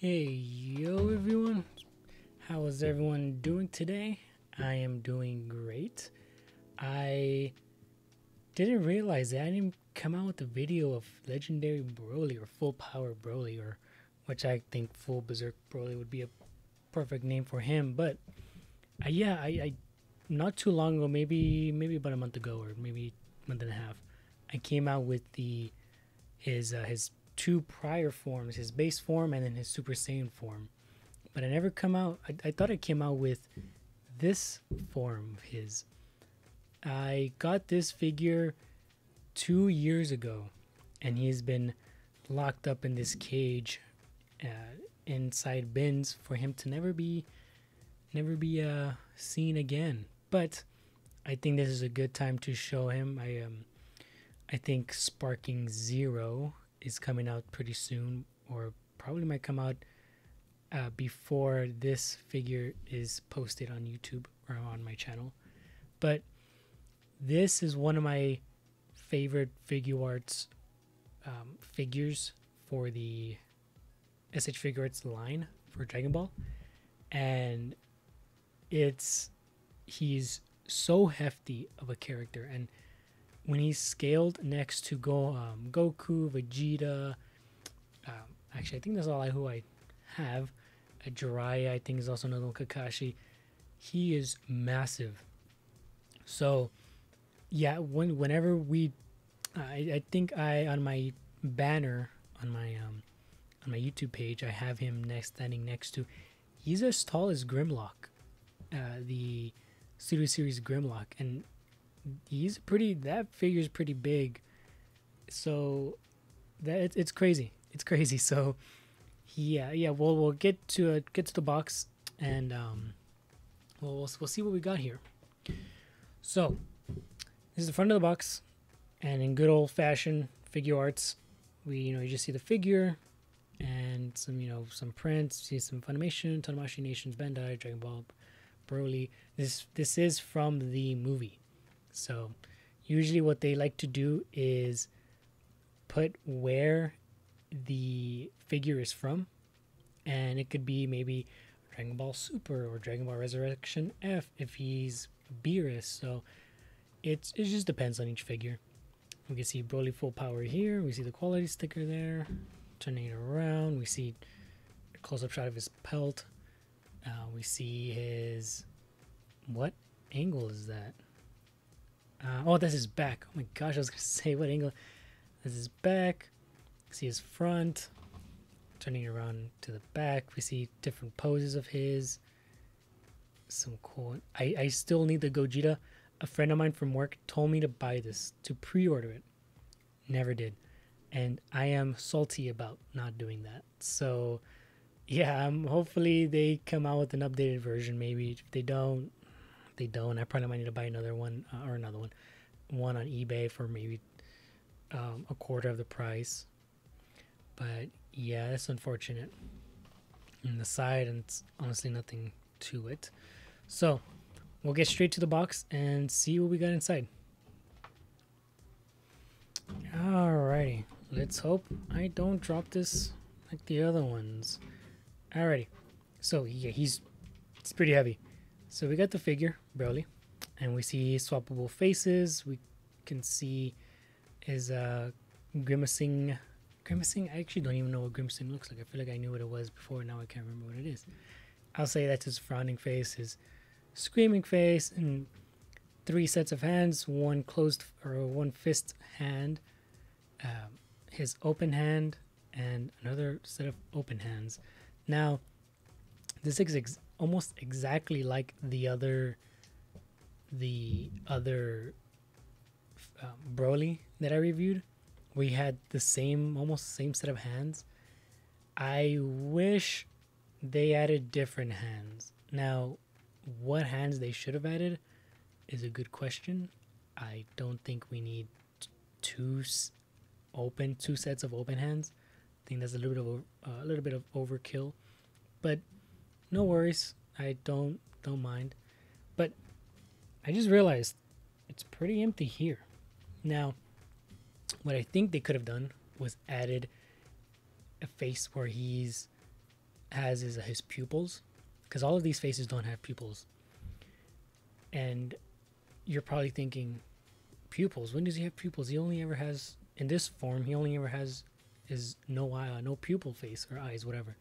Hey, yo everyone. How is everyone doing today? I am doing great. I didn't realize that I didn't come out with a video of Legendary Broly or Full Power Broly, or which I think Full Berserk Broly would be a perfect name for him. But I not too long ago, maybe about a month ago, or maybe a month and a half, I came out with his two prior forms, his base form and then his Super Saiyan form. But I never come out. I thought I came out with this form of his. I got this figure 2 years ago, and he's been locked up in this cage, inside bins for him to never be seen again. But I think this is a good time to show him. I think Sparking Zero is coming out pretty soon, or probably might come out before this figure is posted on YouTube or on my channel. But this is one of my favorite Figuarts figures for the SHFiguarts line for Dragon Ball, and he's so hefty of a character, and when he's scaled next to Goku, Vegeta, actually I think that's all who I have. Jiraiya, I think, is also another one. Kakashi, he is massive. So yeah, whenever we, I think on my banner on my YouTube page, I have him standing next to. He's as tall as Grimlock, the Studio Series Grimlock, and that figure's pretty big. So that it's crazy. It's crazy. So yeah. We'll get to the box, and we'll see what we got here. So this is the front of the box, and in good old fashioned Figuarts, you just see the figure and some prints. See some Funimation, Tanamashi Nations, Bandai, Dragon Ball, Broly. This is from the movie. So usually what they like to do is put where the figure is from, and it could be maybe Dragon Ball Super or Dragon Ball Resurrection F if he's Beerus. So it just depends on each figure. We can see Broly Full Power here. We see the quality sticker there. Turning it around, we see a close-up shot of his pelt. We see his, what angle is that? Oh, that's his back. Oh my gosh, I was gonna say, what angle? That's his back. See his front. Turning around to the back, we see different poses of his. Some cool. I still need the Gogeta. A friend of mine from work told me to buy this, to pre-order it. Never did, and I am salty about not doing that. So yeah, hopefully they come out with an updated version. Maybe if they don't. I probably might need to buy another one, or another one on eBay for maybe a quarter of the price. But yeah, that's unfortunate. On the side, and it's honestly nothing to it. So we'll get straight to the box and see what we got inside. Alrighty, let's hope I don't drop this like the other ones. Alrighty, so yeah, it's pretty heavy. So we got the figure, Broly, and we see swappable faces. We can see his grimacing. I actually don't even know what grimacing looks like. I feel like I knew what it was before. Now I can't remember what it is. I'll say that's his frowning face, his screaming face, and 3 sets of hands, one closed or one fist hand, his open hand, and another set of open hands. Now, this is almost exactly like the other Broly that I reviewed. We had the almost same set of hands. I wish they added different hands. Now, what hands they should have added is a good question. I don't think we need two sets of open hands. I think that's a little bit of overkill, but no worries. I don't mind. But I just realized it's pretty empty here. Now, what I think they could have done was added a face where he's has is his pupils, because all of these faces don't have pupils. And you're probably thinking, pupils? When does he have pupils? He only ever has, in this form, he only ever has is no eye, no pupil face or eyes, whatever.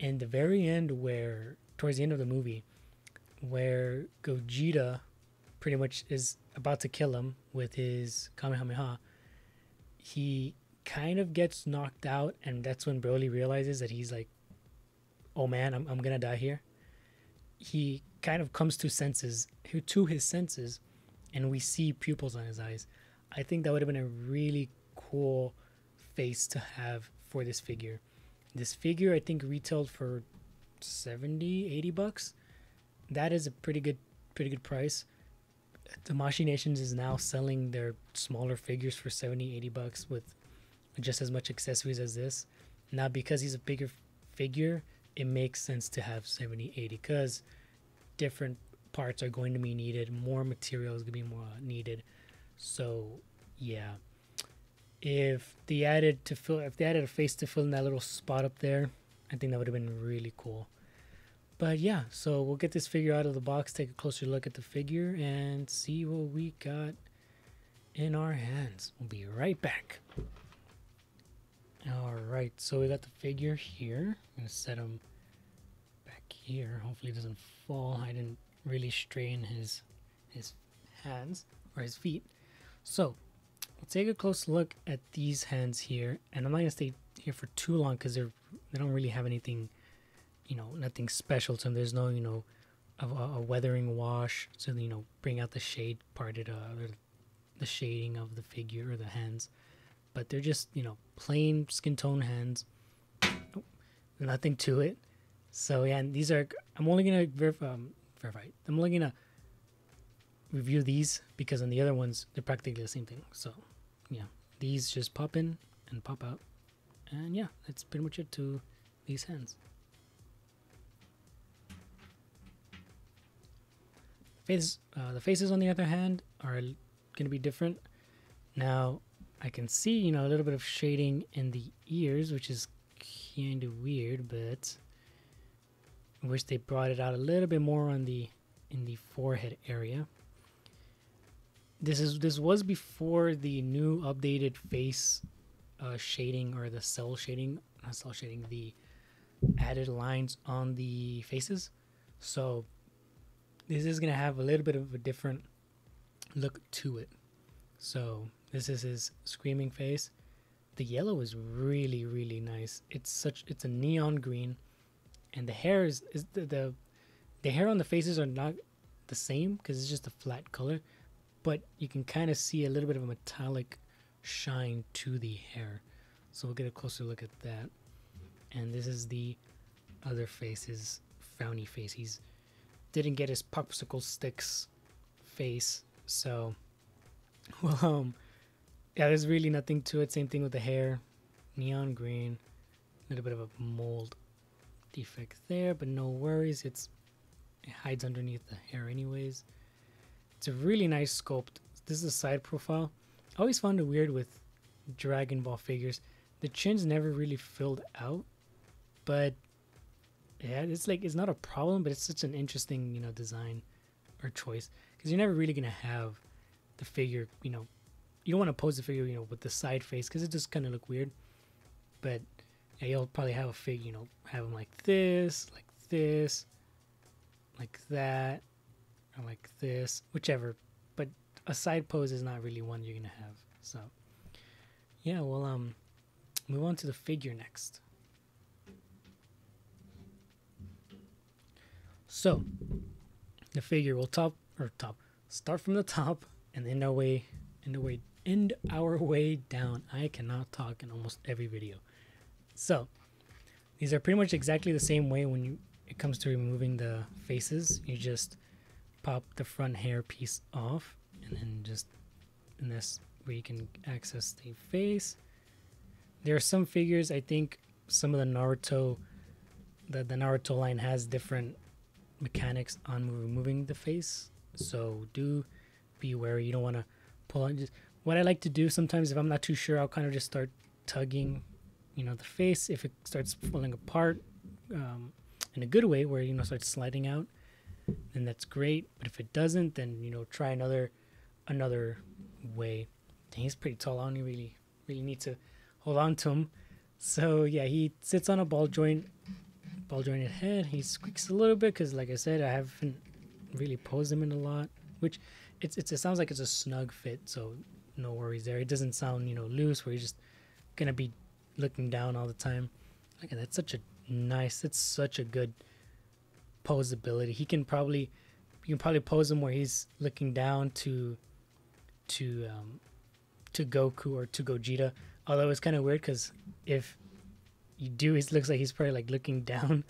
And the very end, where towards the end of the movie, where Gogeta pretty much is about to kill him with his Kamehameha, he kind of gets knocked out, and that's when Broly realizes that he's like, oh man, I'm gonna die here. He kind of comes to his senses, and we see pupils on his eyes. I think that would have been a really cool face to have for this figure. This figure I think retailed for 70, 80 bucks. That is a pretty good price. Tamashii Nations is now selling their smaller figures for 70, 80 bucks with just as much accessories as this. Now, because he's a bigger figure, it makes sense to have 70, 80, because different parts are going to be needed, more material is going to be more needed. So yeah, if they added a face to fill in that little spot up there, I think that would have been really cool. But yeah, so we'll get this figure out of the box, take a closer look at the figure, and see what we got in our hands. We'll be right back. Alright, so we got the figure here. I'm going to set him back here. Hopefully it doesn't fall. I didn't really strain his hands or his feet. So let's take a close look at these hands here. And I'm not going to stay here for too long because they don't really have anything, nothing special to them. There's no, a weathering wash to, bring out the shade part of the shading of the figure or the hands. But they're just, plain skin tone hands. Oh, nothing to it. So yeah, and these are, I'm only going to verify. I'm only going to review these because on the other ones, they're practically the same thing. So yeah, these just pop in and pop out. And yeah, that's pretty much it to these hands. The faces on the other hand are going to be different. Now, I can see, a little bit of shading in the ears, which is kind of weird, but I wish they brought it out a little bit more in the forehead area. This was before the new updated face shading, or the cell shading, not cell shading, the added lines on the faces. So this is going to have a little bit of a different look to it. So this is his screaming face. The yellow is really, really nice. It's a neon green, and the hair is the hair on the faces are not the same because it's just a flat color, but you can kind of see a little bit of a metallic shine to the hair. So we'll get a closer look at that. And this is the other face, his frowny face. He's didn't get his popsicle sticks face, so well, yeah, there's really nothing to it. Same thing with the hair, neon green, a little bit of a mold defect there, but no worries, it hides underneath the hair anyways. It's a really nice sculpt. This is a side profile. I always found it weird with Dragon Ball figures, the chin's never really filled out, but yeah, it's not a problem, but it's such an interesting, design or choice, because you're never really gonna have the figure, you don't want to pose the figure, with the side face, because it just kind of look weird. But yeah, you'll probably have a figure, have them like this, like that, or like this, whichever. But a side pose is not really one you're gonna have. So yeah, we'll move on to the figure next. So the figure will start from the top and end our way down. I cannot talk in almost every video. So these are pretty much exactly the same way when it comes to removing the faces. You just pop the front hair piece off, and then just in this where you can access the face. There are some figures, I think some of the Naruto line has different mechanics on removing the face, so do be wary. You don't want to pull on. Just what I like to do sometimes, if I'm not too sure, I'll kind of just start tugging, the face. If it starts falling apart, in a good way, where starts sliding out, then that's great. But if it doesn't, then try another way. He's pretty tall. I don't really need to hold on to him. So yeah, he sits on a ball jointed head. He squeaks a little bit because, like I said, I haven't really posed him in a lot, which it sounds like it's a snug fit, so no worries there. It doesn't sound loose where you're just gonna be looking down all the time. Look at that, that's such a good posability. You can probably pose him where he's looking down to Goku or to Gogeta. Although it's kind of weird because if you do, it looks like he's probably like looking down,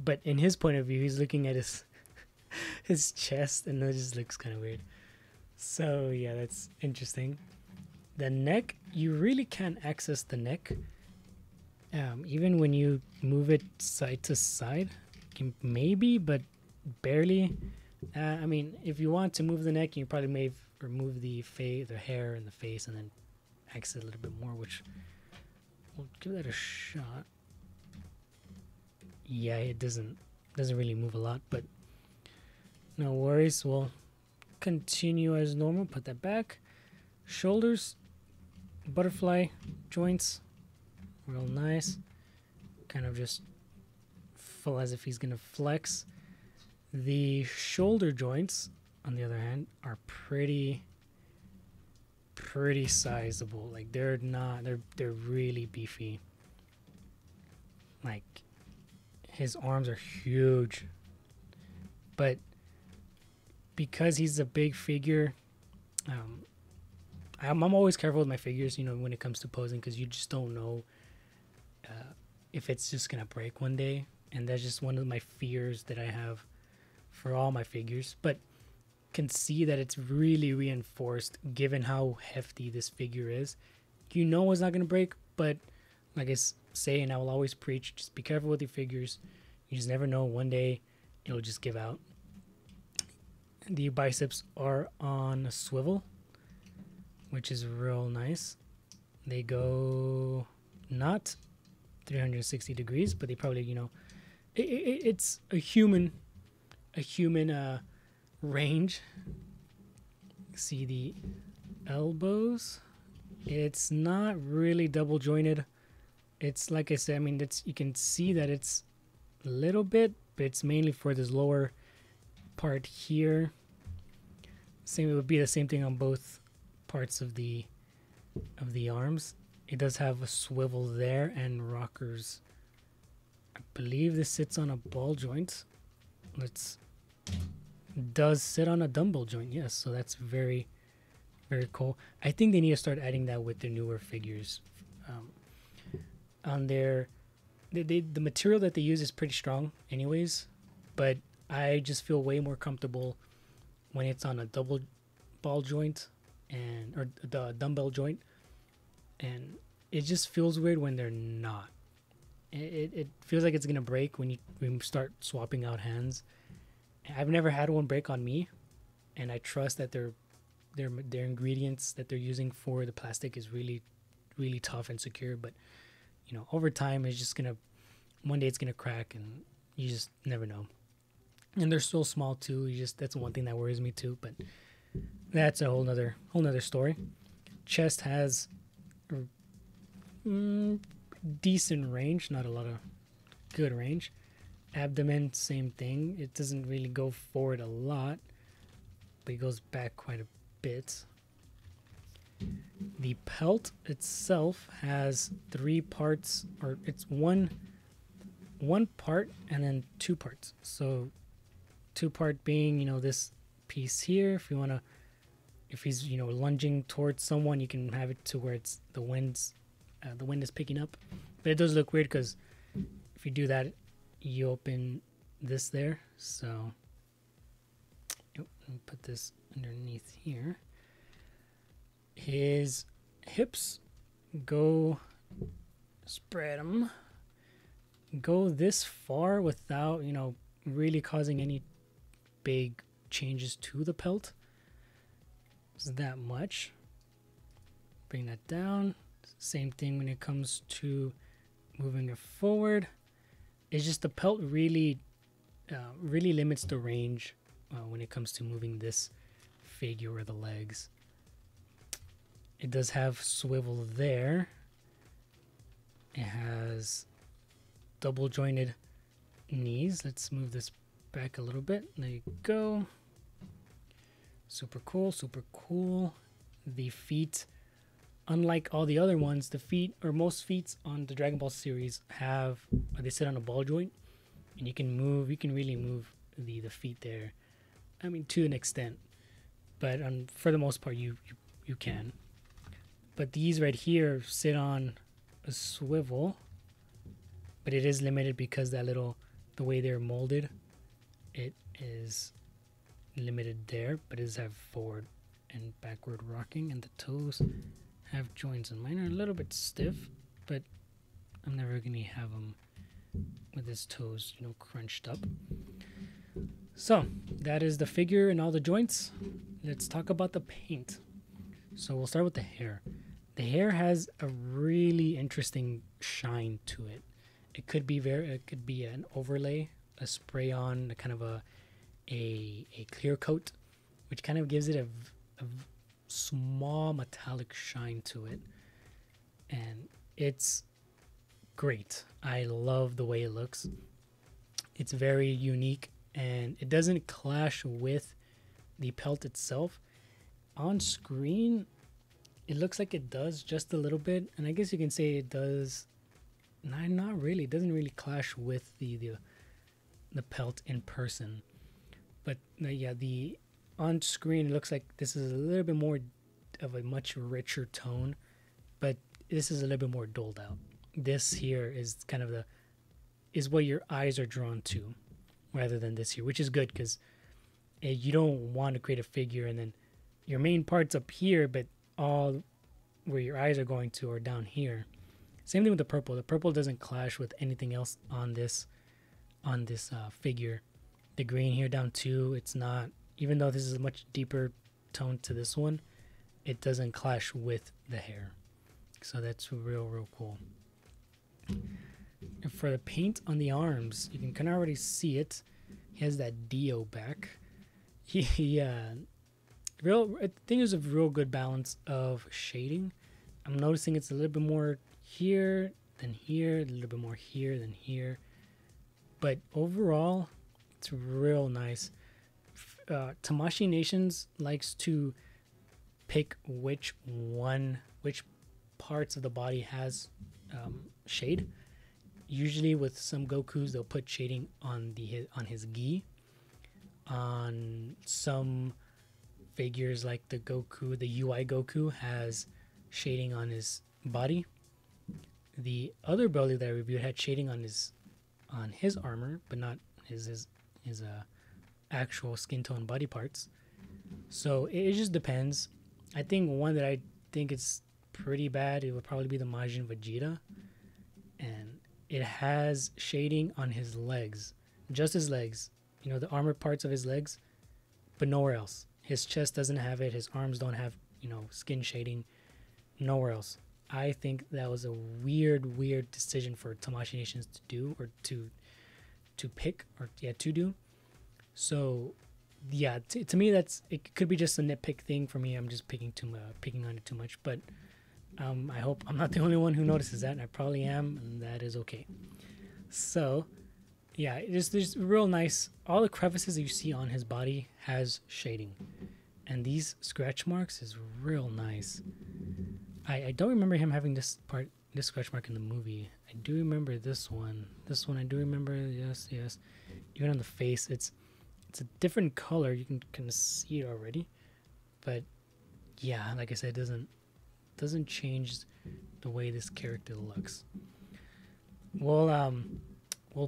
but in his point of view, he's looking at his chest, and that just looks kind of weird. So yeah, that's interesting. The neck, you really can't access the neck. Even when you move it side to side, maybe, but barely. I mean, if you want to move the neck, you probably may remove the hair and the face, and then access it a little bit more, which we'll give that a shot. Yeah, it doesn't really move a lot, but no worries. We'll continue as normal. Put that back. Shoulders, butterfly joints, real nice. Kind of just full as if he's gonna flex. The shoulder joints, on the other hand, are pretty sizable. Like they're really beefy. Like his arms are huge, but because he's a big figure, I'm always careful with my figures, when it comes to posing, because you just don't know if it's just gonna break one day, and that's just one of my fears that I have for all my figures. But can see that it's really reinforced given how hefty this figure is. It's not gonna break, but like I say, and I will always preach, just be careful with your figures. You just never know, one day it'll just give out. The biceps are on a swivel, which is real nice. They go not 360 degrees, but they probably, it's a human range. See the elbows, it's not really double jointed. It's like I said, I mean, you can see that it's a little bit, but it's mainly for this lower part here. It would be the same thing on both parts of the arms. It does have a swivel there and rockers. I believe this sits on a ball joint. Does sit on a dumbbell joint, yes. So that's very, very cool. I think they need to start adding that with their newer figures. On their, the material that they use is pretty strong, anyways. But I just feel way more comfortable when it's on a double ball joint or the dumbbell joint, and it just feels weird when they're not. It feels like it's gonna break when you start swapping out hands. I've never had one break on me, and I trust that their ingredients that they're using for the plastic is really, really tough and secure. But over time, it's just gonna, one day it's gonna crack, and you just never know. And they're so small too. That's one thing that worries me too. But that's a whole nother story. Chest has decent range, not a lot of good range. Abdomen, same thing. It doesn't really go forward a lot, but it goes back quite a bit. The pelt itself has 3 parts, or it's one part and then 2 parts. So 2 part being, this piece here. If he's lunging towards someone, you can have it to where it's the wind is picking up. But it does look weird because if you do that, you open this there. So let me put this underneath here. His hips spread them, go this far without really causing any big changes to the pelt. It's that much. Bring that down. Same thing when it comes to moving it forward. It's just the pelt really really limits the range when it comes to moving this figure or the legs. It does have swivel there. It has double jointed knees. Let's move this back a little bit. There you go. Super cool, super cool. The feet, unlike all the other ones, the feet, or most feet on the Dragon Ball series, they sit on a ball joint, and you can really move the feet there. I mean, to an extent, but for the most part, you can. But these right here sit on a swivel, but it is limited because the way they're molded, it is limited there. But it does have forward and backward rocking, and the toes have joints, and mine are a little bit stiff, but I'm never gonna have them with his toes, crunched up. So that is the figure and all the joints. Let's talk about the paint. So we'll start with the hair. The hair has a really interesting shine to it. It could be an overlay, a spray on, a kind of a clear coat, which kind of gives it a small metallic shine to it, and it's great. I love the way it looks. It's very unique, and it doesn't clash with the pelt itself. On screen, it looks like it does just a little bit, and I guess you can say it does. Not really. It doesn't really clash with the pelt in person, but yeah, on screen it looks like this is a little bit more of a much richer tone, but this is a little bit more doled out. This here is kind of is what your eyes are drawn to, rather than this here, which is good because you don't want to create a figure and then your main part's up here, but all where your eyes are going to are down here. Same thing with the purple. The purple doesn't clash with anything else on this figure. The green here down too, it's not, even though this is a much deeper tone to this one, it doesn't clash with the hair. So that's real cool. And for the paint on the arms, you can kind of already see it. He has that Dio back. I think there's a real good balance of shading. I'm noticing it's a little bit more here than here, a little bit more here than here. But overall, it's real nice. Tamashii Nations likes to pick which parts of the body has shade. Usually with some Gokus, they'll put shading on his gi. On some figures like the Goku, the UI Goku has shading on his body. The other Broly that I reviewed had shading on his armor, but not his actual skin tone body parts. So it just depends. I think one that I think is pretty bad, it would probably be the Majin Vegeta, and it has shading on his legs, just his legs, the armor parts of his legs, but nowhere else. His chest doesn't have it, his arms don't have skin shading, nowhere else. I think that was a weird decision for Tamashii Nations to do, or to pick, or to do. So yeah, to me it could be just a nitpick thing for me. I'm just picking on it too much, but I hope I'm not the only one who notices that, and I probably am, and that is okay. So yeah, there's real nice. All the crevices that you see on his body has shading, and these scratch marks is real nice. I don't remember him having this scratch mark in the movie. I do remember this one. This one I do remember. Yes. Even on the face, it's a different color. You can kind of see it already, but yeah, like I said, it doesn't change the way this character looks. We'll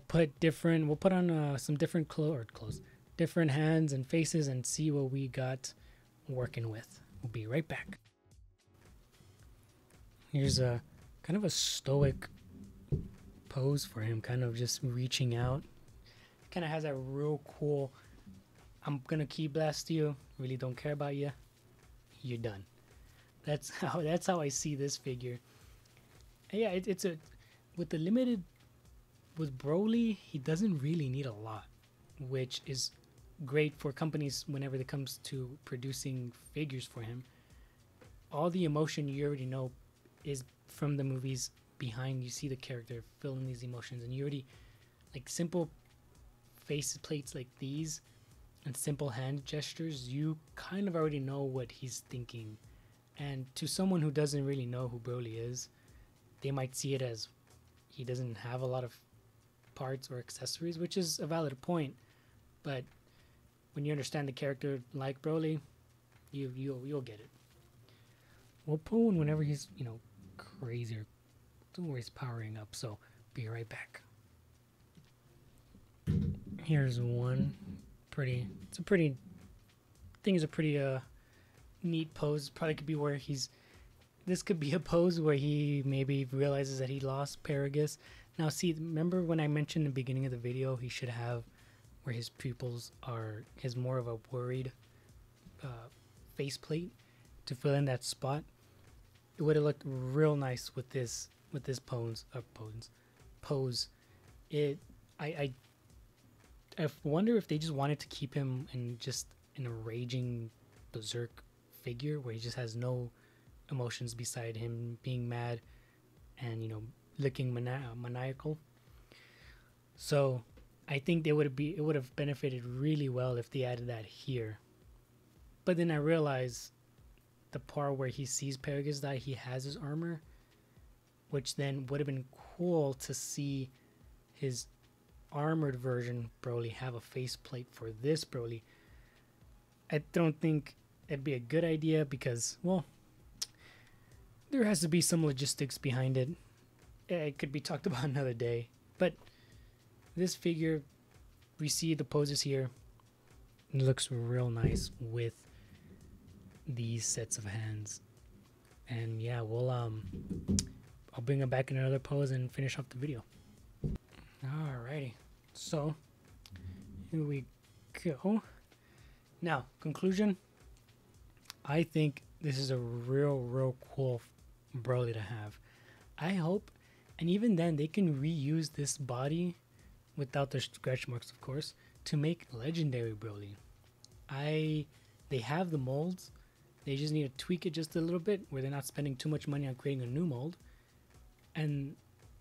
put on some different clothes, different hands and faces, and see what we got working with. We'll be right back. Here's a kind of a stoic pose for him, kind of just reaching out. Kind of has that real cool, I'm gonna key blast you, really don't care about you, you're done. That's how I see this figure. And yeah, it's with the limited with Broly, he doesn't really need a lot, which is great for companies whenever it comes to producing figures for him. All the emotion you already know is from the movies behind. You see the character feeling these emotions, and you already, like, simple face plates like these and simple hand gestures, you kind of already know what he's thinking. And to someone who doesn't really know who Broly is, they might see it as he doesn't have a lot of parts or accessories, which is a valid point. But when you understand the character like Broly, you'll get it. We'll pull one whenever he's, you know, crazy or where he's powering up. So be right back. Here's one pretty. It's a pretty. I think it's a pretty neat pose. Probably could be where he's. This could be a pose where he maybe realizes that he lost Paragus. Now, see, remember when I mentioned in the beginning of the video, he should have where his pupils are, his more of a worried faceplate to fill in that spot. It would have looked real nice with this pose. I wonder if they just wanted to keep him in just in a raging berserk figure where he just has no emotions beside him being mad and, you know, looking maniacal. So I think it would have benefited really well if they added that here. But then I realized the part where he sees Paragus die, he has his armor, which then would have been cool to see his armored version Broly have a faceplate for this Broly. I don't think it'd be a good idea because, well, there has to be some logistics behind it. It could be talked about another day. But this figure, we see the poses here. It looks real nice with these sets of hands. And yeah, I'll bring him back in another pose and finish off the video. Alrighty. So, here we go. Now, conclusion. I think this is a real cool Broly to have. I hope, and even then, they can reuse this body without the scratch marks, of course, to make legendary Broly. They have the molds. They just need to tweak it just a little bit where they're not spending too much money on creating a new mold. And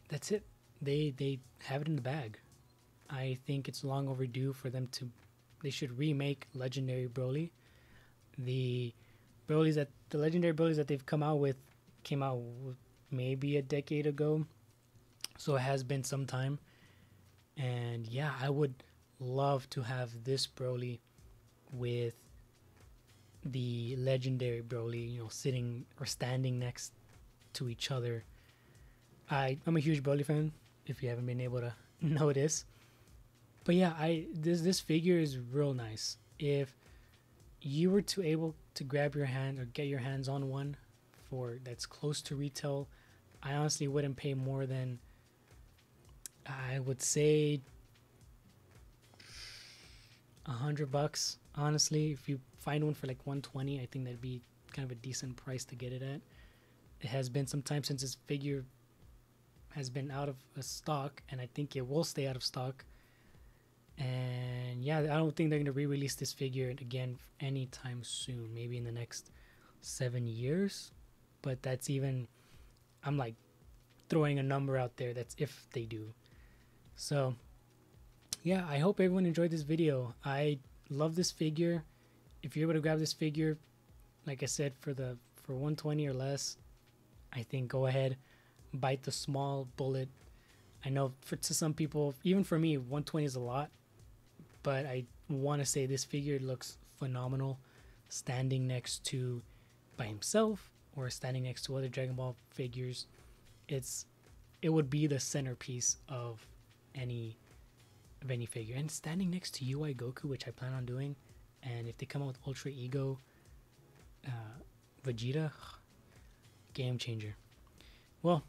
that's it. They have it in the bag. I think it's long overdue for them to. They should remake legendary Broly. The legendary Broly's that they've come out with came out maybe a decade ago, so it has been some time. And yeah, I would love to have this Broly with the legendary Broly, you know, sitting or standing next to each other. I'm a huge Broly fan, if you haven't been able to notice. But yeah, this figure is real nice. If you were to able to grab your hand or get your hands on one for that's close to retail, I honestly wouldn't pay more than, I would say, $100. Honestly, if you find one for like 120, I think that'd be kind of a decent price to get it at. It has been some time since this figure has been out of stock, and I think it will stay out of stock. And yeah, I don't think they're going to re-release this figure again anytime soon. Maybe in the next 7 years. But that's even, I'm like throwing a number out there. That's if they do. So yeah, I hope everyone enjoyed this video. I love this figure. If you're able to grab this figure, like I said, for 120 or less, I think go ahead, bite the small bullet. I know to some people, even for me, 120 is a lot. But I want to say this figure looks phenomenal standing next to by himself or standing next to other Dragon Ball figures. It would be the centerpiece of any figure. And standing next to UI Goku, which I plan on doing, and if they come out with Ultra Ego Vegeta, game changer. Well,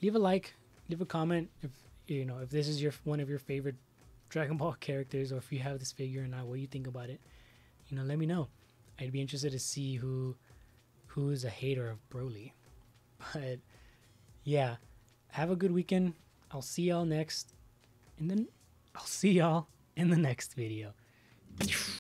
leave a like, leave a comment if this is one of your favorite Dragon Ball characters, or if you have this figure or not, what you think about it. Let me know. I'd be interested to see who's a hater of Broly. But yeah, have a good weekend. I'll see y'all in the next video.